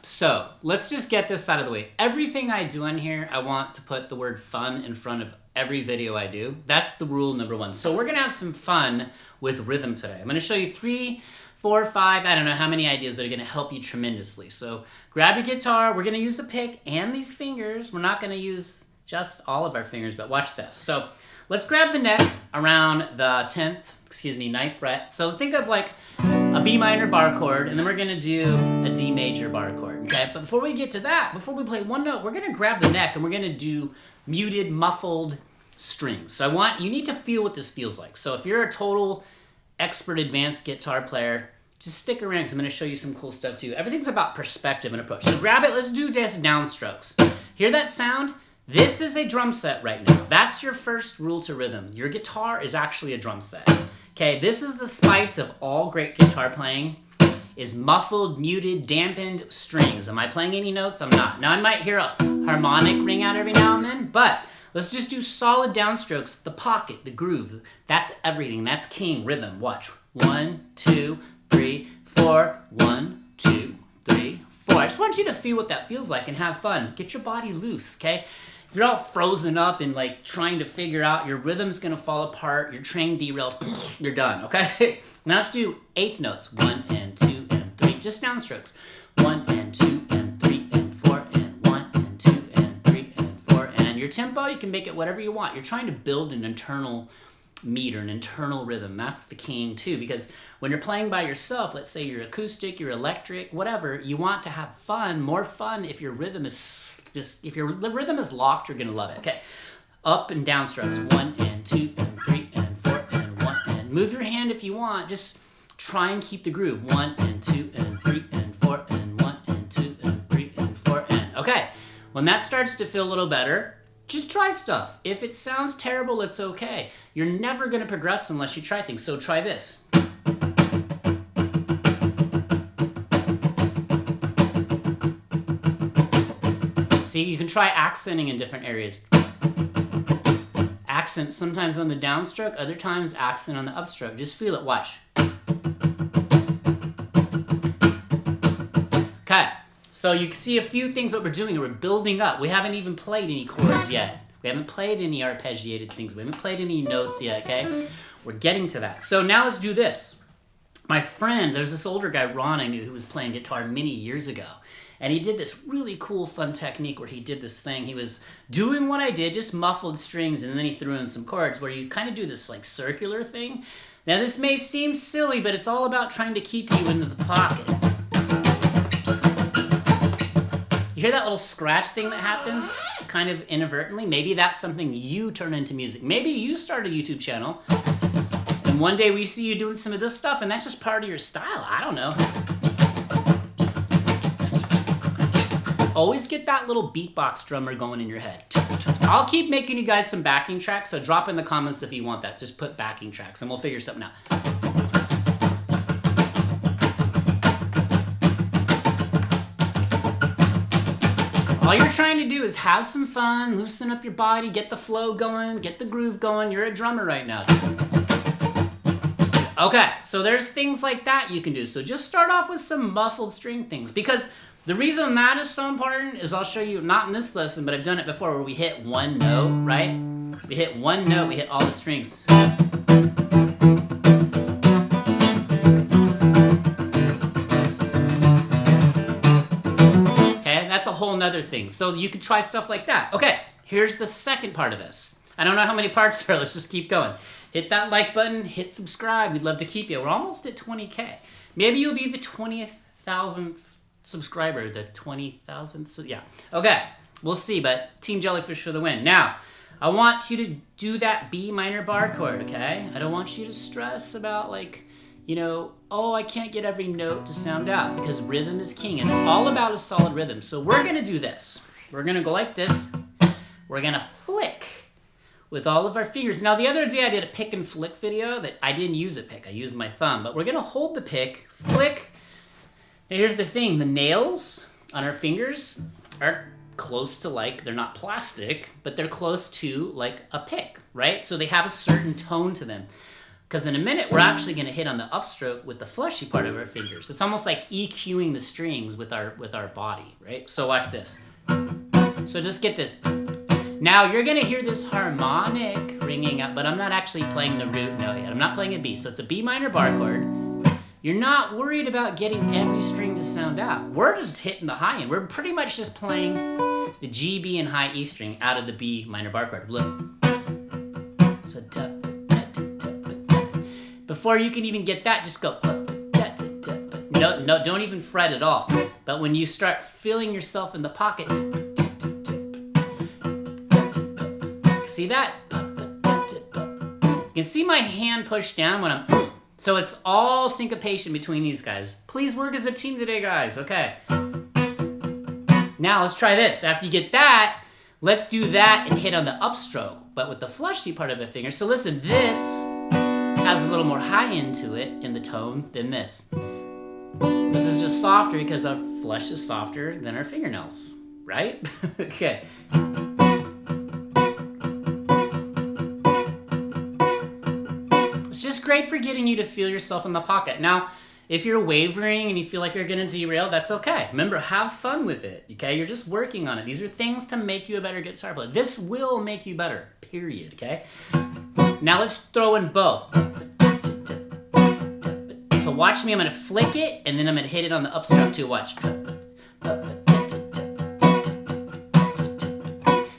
so let's just get this out of the way. Everything I do on here, I want to put the word fun in front of every video I do. That's the rule number one. So we're gonna have some fun with rhythm today. I'm gonna show you 3, 4, 5, I don't know how many ideas that are gonna help you tremendously. So grab your guitar, we're gonna use a pick and these fingers. We're not gonna use just all of our fingers, but watch this. So let's grab the neck around the 9th fret. So think of like a B minor bar chord, and then we're gonna do a D major bar chord, okay? But before we get to that, before we play one note, we're gonna grab the neck and we're gonna do muted, muffled strings. So you need to feel what this feels like. So if you're a total expert advanced guitar player, just stick around because I'm gonna show you some cool stuff too. Everything's about perspective and approach. So grab it, let's do just downstrokes. Hear that sound? This is a drum set right now. That's your first rule to rhythm. Your guitar is actually a drum set. Okay, this is the spice of all great guitar playing, is muffled, muted, dampened strings. Am I playing any notes? I'm not. Now I might hear a harmonic ring out every now and then, but let's just do solid downstrokes, the pocket, the groove. That's everything, that's king rhythm. Watch, 1, 2, 3, 4, 1, 2, 3, 4. I just want you to feel what that feels like and have fun. Get your body loose, okay? If you're all frozen up and like trying to figure out, your rhythm's gonna fall apart, your train derails, you're done, okay? Now let's do 8th notes, 1 and 2 and 3, just downstrokes. 1 and 2 and 3 and 4 and 1 and 2 and 3 and 4. And your tempo, you can make it whatever you want. You're trying to build an internal meter, an internal rhythm. That's the king too, because when you're playing by yourself, let's say you're acoustic, you're electric, whatever, you want to have fun, more fun. If your rhythm is the rhythm is locked, you're gonna love it. Okay, up and down strokes, 1 and 2 and 3 and 4 and 1 and move your hand if you want. Just try and keep the groove. 1 and 2 and 3 and 4 and 1 and 2 and 3 and 4 and okay. When that starts to feel a little better, just try stuff. If it sounds terrible, it's okay. You're never gonna progress unless you try things, so try this. See, you can try accenting in different areas. Accent sometimes on the downstroke, other times accent on the upstroke. Just feel it, watch. Okay. So you can see a few things what we're doing. We're building up. We haven't even played any chords yet. We haven't played any arpeggiated things. We haven't played any notes yet, okay? We're getting to that. So now let's do this. My friend, there's this older guy, Ron, I knew, who was playing guitar many years ago. And he did this really cool, fun technique where he did this thing. He was doing what I did, just muffled strings, and then he threw in some chords where you kind of do this like circular thing. Now this may seem silly, but it's all about trying to keep you into the pocket. You hear that little scratch thing that happens kind of inadvertently? Maybe that's something you turn into music. Maybe you start a YouTube channel and one day we see you doing some of this stuff and that's just part of your style. I don't know. Always get that little beatbox drummer going in your head. I'll keep making you guys some backing tracks, so drop in the comments if you want that. Just put backing tracks and we'll figure something out. All you're trying to do is have some fun, loosen up your body, get the flow going, get the groove going. You're a drummer right now. Okay, so there's things like that you can do. So just start off with some muffled string things, because the reason that is so important is I'll show you, not in this lesson, but I've done it before where we hit one note, right? We hit one note, we hit all the strings. That's a whole nother thing. So you could try stuff like that. Okay, here's the second part of this. I don't know how many parts there are. Let's just keep going. Hit that like button, hit subscribe. We'd love to keep you. We're almost at 20K. Maybe you'll be the 20,000th subscriber, the 20,000th. So yeah. Okay, we'll see, but Team Jellyfish for the win. Now, I want you to do that B minor bar chord, okay? I don't want you to stress about like, you know, oh, I can't get every note to sound out, because rhythm is king. It's all about a solid rhythm. So we're gonna do this. We're gonna go like this. We're gonna flick with all of our fingers. Now the other day I did a pick and flick video that I didn't use a pick, I used my thumb, but we're gonna hold the pick, flick. Now here's the thing, the nails on our fingers are close to like, they're not plastic, but they're close to like a pick, right? So they have a certain tone to them. Because in a minute, we're actually going to hit on the upstroke with the fleshy part of our fingers. It's almost like EQing the strings with our body, right? So watch this. So just get this. Now you're going to hear this harmonic ringing up, but I'm not actually playing the root note yet. I'm not playing a B. So it's a B minor bar chord. You're not worried about getting every string to sound out. We're just hitting the high end. We're pretty much just playing the G, B, and high E string out of the B minor bar chord. Look. So before you can even get that, just go. No, don't even fret at all. But when you start feeling yourself in the pocket, see that? You can see my hand push down when I'm. So it's all syncopation between these guys. Please work as a team today, guys. Okay. Now let's try this. After you get that, let's do that and hit on the upstroke, but with the fleshy part of the finger. So listen, this has a little more high end to it in the tone than this. This is just softer because our flesh is softer than our fingernails, right? Okay. It's just great for getting you to feel yourself in the pocket. Now, if you're wavering and you feel like you're gonna derail, that's okay. Remember, have fun with it, okay? You're just working on it. These are things to make you a better guitar player. This will make you better, period, okay? Now let's throw in both. So watch me, I'm gonna flick it, and then I'm gonna hit it on the upstroke too, watch.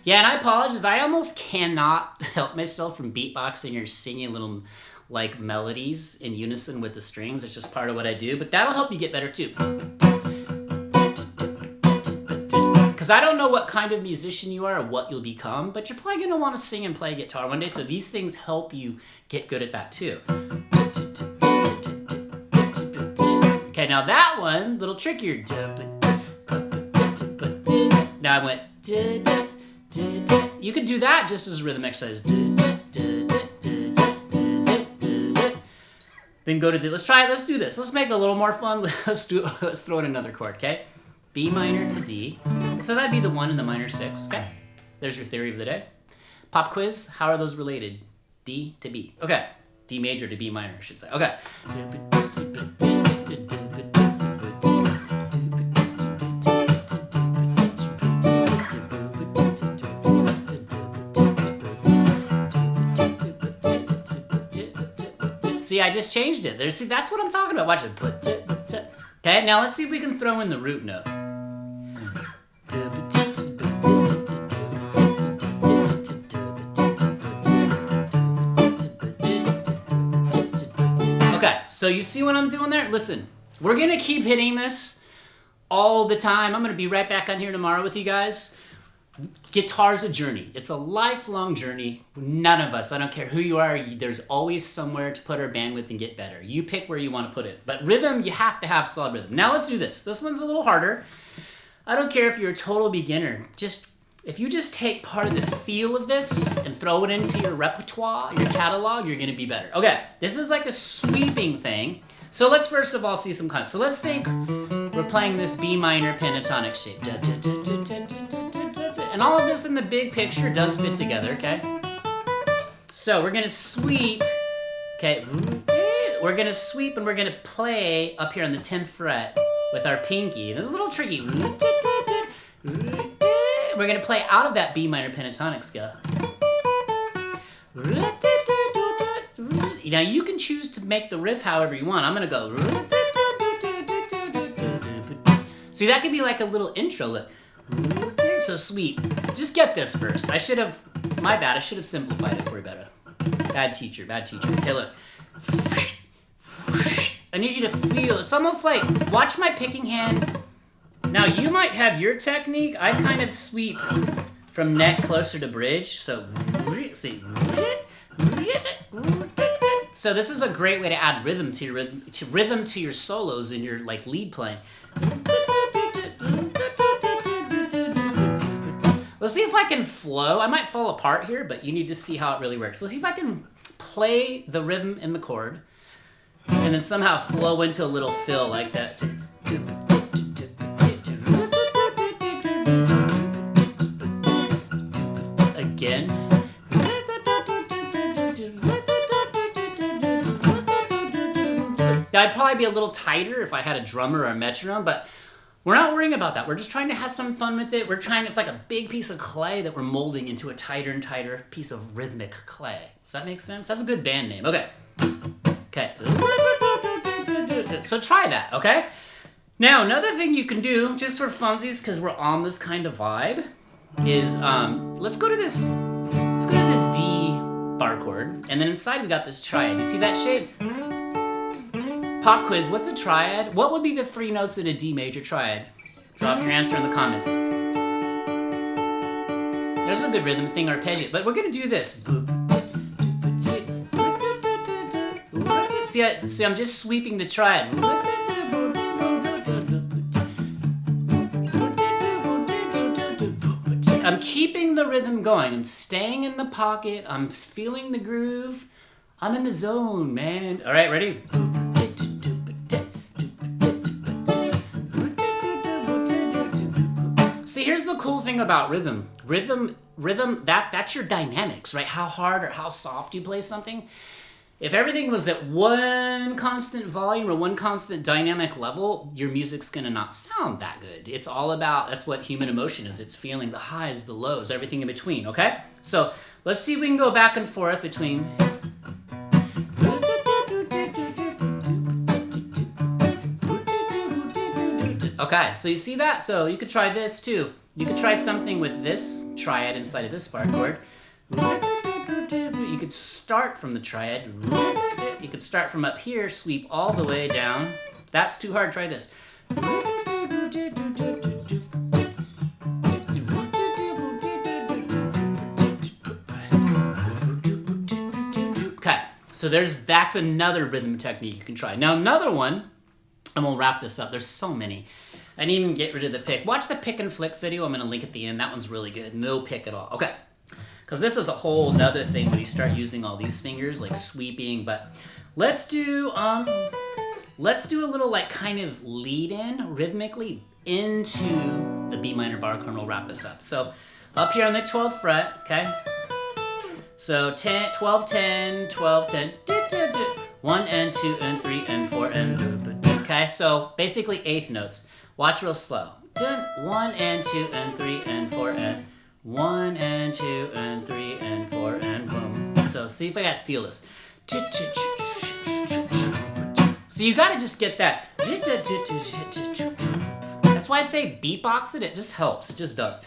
Yeah, and I apologize, I almost cannot help myself from beatboxing or singing little like melodies in unison with the strings. It's just part of what I do, but that'll help you get better too. Because I don't know what kind of musician you are or what you'll become, but you're probably gonna want to sing and play guitar one day, so these things help you get good at that too. Okay, now that one, a little trickier. Now I went. You could do that just as a rhythm exercise. Then go to the, let's try it, let's do this. Let's make it a little more fun. Let's throw in another chord, okay? B minor to D. So that'd be the 1 and the minor 6, okay? There's your theory of the day. Pop quiz, how are those related? D to B, okay. D major to B minor, I should say, okay. See, I just changed it. See, that's what I'm talking about. Watch it. Okay, now let's see if we can throw in the root note. Okay, so you see what I'm doing there? Listen, we're gonna keep hitting this all the time. I'm gonna be right back on here tomorrow with you guys. Guitar's a journey. It's a lifelong journey. None of us, I don't care who you are, there's always somewhere to put our bandwidth and get better. You pick where you want to put it. But rhythm, you have to have solid rhythm. Now let's do this. This one's a little harder. I don't care if you're a total beginner. If you just take part of the feel of this and throw it into your repertoire, your catalog, you're going to be better. Okay, this is like a sweeping thing. So let's first of all see some concepts. So let's think we're playing this B minor pentatonic shape. And all of this in the big picture does fit together, okay? So we're gonna sweep, okay? We're gonna sweep and we're gonna play up here on the 10th fret with our pinky. This is a little tricky. We're gonna play out of that B minor pentatonic scale. Now you can choose to make the riff however you want. I'm gonna go. See, that could be like a little intro. Look. So sweet. Just get this first. My bad, I should have simplified it for you better. Bad teacher. Okay, look. I need you to feel, it's almost like, watch my picking hand. Now you might have your technique. I kind of sweep from neck closer to bridge. So, see. So this is a great way to add rhythm to your solos in your like lead playing. Let's see if I can flow. I might fall apart here, but you need to see how it really works. Let's see if I can play the rhythm in the chord and then somehow flow into a little fill like that. Again. That'd probably be a little tighter if I had a drummer or a metronome, but we're not worrying about that. We're just trying to have some fun with it. It's like a big piece of clay that we're molding into a tighter and tighter piece of rhythmic clay. Does that make sense? That's a good band name. Okay. Okay. So try that, okay? Now, another thing you can do, just for funsies, because we're on this kind of vibe, is let's go to this D bar chord, and then inside we got this triad. You see that shape? Pop quiz, what's a triad? What would be the 3 notes in a D major triad? Drop your answer in the comments. There's a good rhythm thing, arpeggio, but we're gonna do this. See, I'm just sweeping the triad. I'm keeping the rhythm going. I'm staying in the pocket. I'm feeling the groove. I'm in the zone, man. All right, ready? See, here's the cool thing about rhythm. Rhythm, that's your dynamics, right? How hard or how soft you play something. If everything was at one constant volume or one constant dynamic level, your music's gonna not sound that good. It's all about, that's what human emotion is. It's feeling the highs, the lows, everything in between, okay? So let's see if we can go back and forth between. Okay, so you see that? So you could try this too. You could try something with this triad inside of this bar chord. You could start from the triad. You could start from up here, sweep all the way down. That's too hard, try this. Okay, so that's another rhythm technique you can try. Now another one, and we'll wrap this up. There's so many. I didn't even get rid of the pick. Watch the pick and flick video. I'm gonna link at the end. That one's really good. No pick at all. Okay. Because this is a whole nother thing when you start using all these fingers, like sweeping, but let's do a little like kind of lead in rhythmically into the B minor bar chord, and we'll wrap this up. So up here on the 12th fret, okay? So 10, 12, 10, 12, 10, 1 and 2 and 3 and 4 and okay? So basically 8th notes. Watch real slow. 1 and 2 and 3 and 4 and 1 and 2 and 3 and 4 and boom. So see if I got to feel this. So you got to just get that. That's why I say beatbox it. It just helps. It just does.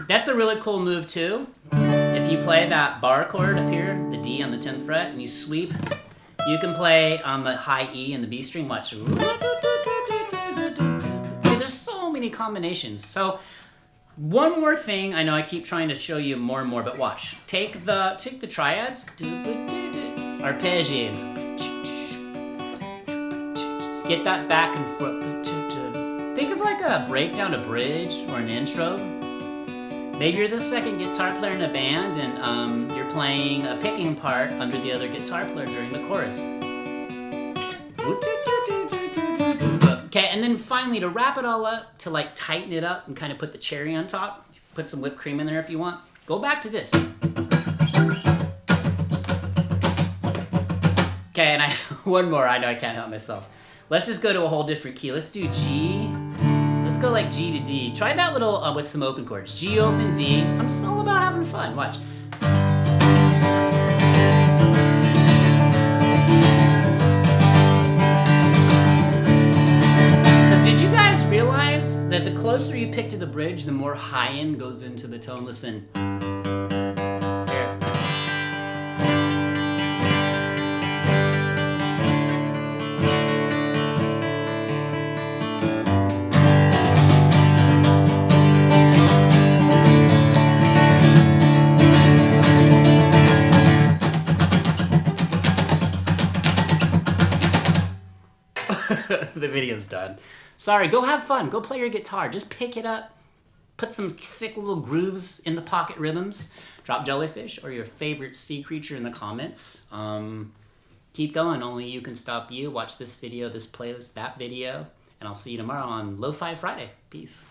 That's a really cool move too. If you play that bar chord up here, the D on the 10th fret, and you sweep, you can play on the high E and the B string. Watch. See, there's so many combinations. So one more thing, I know I keep trying to show you more and more, but watch. Take the triads, arpeggio. Just get that back and forth. Think of like a breakdown, a bridge, or an intro. Maybe you're the second guitar player in a band and you're playing a picking part under the other guitar player during the chorus. Okay, and then finally to wrap it all up, to like tighten it up and kind of put the cherry on top, put some whipped cream in there if you want, go back to this. Okay, and one more, I know I can't help myself. Let's just go to a whole different key. Let's do G. Let's go like G to D. Try that little with some open chords. G open D. I'm just all about having fun. Watch. Because did you guys realize that the closer you pick to the bridge, the more high end goes into the tone? Listen. Here. The video's done. Sorry, go have fun. Go play your guitar. Just pick it up. Put some sick little grooves in the pocket rhythms. Drop jellyfish or your favorite sea creature in the comments. Keep going. Only you can stop you. Watch this video, this playlist, that video. And I'll see you tomorrow on Lo-Fi Friday. Peace.